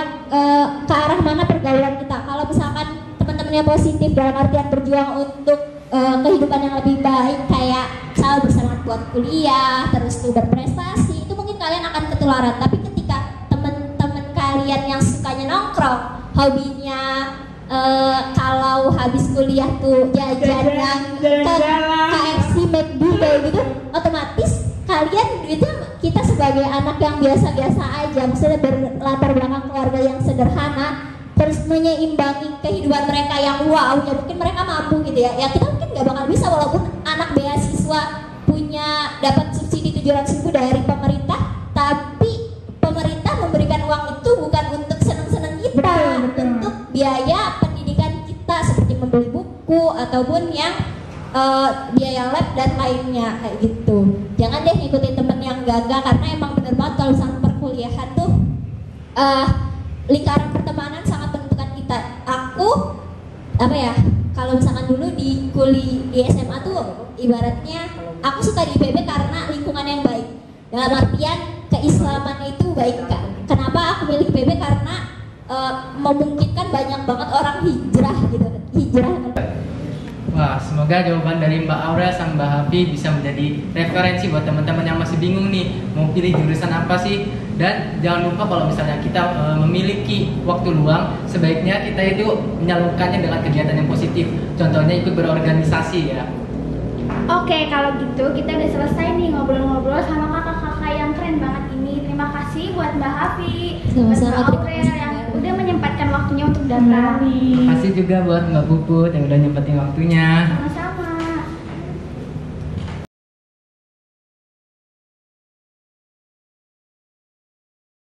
Speaker 3: ke arah mana pergaulan kita. Kalau misalkan teman-temannya positif dalam artian berjuang untuk kehidupan yang lebih baik, kayak selalu bersemangat buat kuliah, terus tuh berprestasi, itu mungkin kalian akan ketularan. Tapi ketika teman-teman kalian yang sukanya nongkrong, hobinya kalau habis kuliah tuh jajan yang ke KFC, McD kayak gitu, otomatis kalian duitnya, kita sebagai anak yang biasa-biasa aja, maksudnya berlatar belakang keluarga yang sederhana, terus menyeimbangi kehidupan mereka yang wow, ya mungkin mereka mampu gitu ya. Ya kita mungkin nggak bakal bisa walaupun anak beasiswa punya dapat subsidi 700.000 dari pemerintah, tapi pemerintah memberikan uang itu bukan untuk seneng-seneng kita,
Speaker 4: Betul.
Speaker 3: untuk biaya pendidikan kita seperti membeli buku ataupun yang biaya lab dan lainnya kayak gitu. Jangan deh ngikutin temen yang gagah karena emang bener banget kalau misalnya perkuliahan tuh lingkaran pertemanan sangat menentukan kita. Aku kalau misalkan dulu di SMA tuh ibaratnya aku suka di IPB karena lingkungan yang baik. Dalam artian keislaman itu baik Kak. Kenapa aku milih IPB? Karena memungkinkan banyak banget orang hijrah gitu.
Speaker 2: Wah, semoga jawaban dari Mbak Aura sama Mbak Hafi bisa menjadi referensi buat teman-teman yang masih bingung nih mau pilih jurusan apa sih. Dan jangan lupa kalau misalnya kita memiliki waktu luang, sebaiknya kita itu menyalurkannya dengan kegiatan yang positif. Contohnya ikut berorganisasi ya.
Speaker 1: Oke, kalau gitu kita udah selesai nih ngobrol-ngobrol sama kakak-kakak yang keren banget ini. Terima kasih buat Mbak Hafi, buat
Speaker 3: Sama-sama,
Speaker 1: Mbak
Speaker 3: terima
Speaker 1: Aurel
Speaker 3: kasih
Speaker 1: yang
Speaker 3: juga.
Speaker 1: udah menyempatkan waktunya untuk datang.
Speaker 2: Makasih juga buat Mbak Puput yang udah nyempetin waktunya.
Speaker 1: Sama-sama.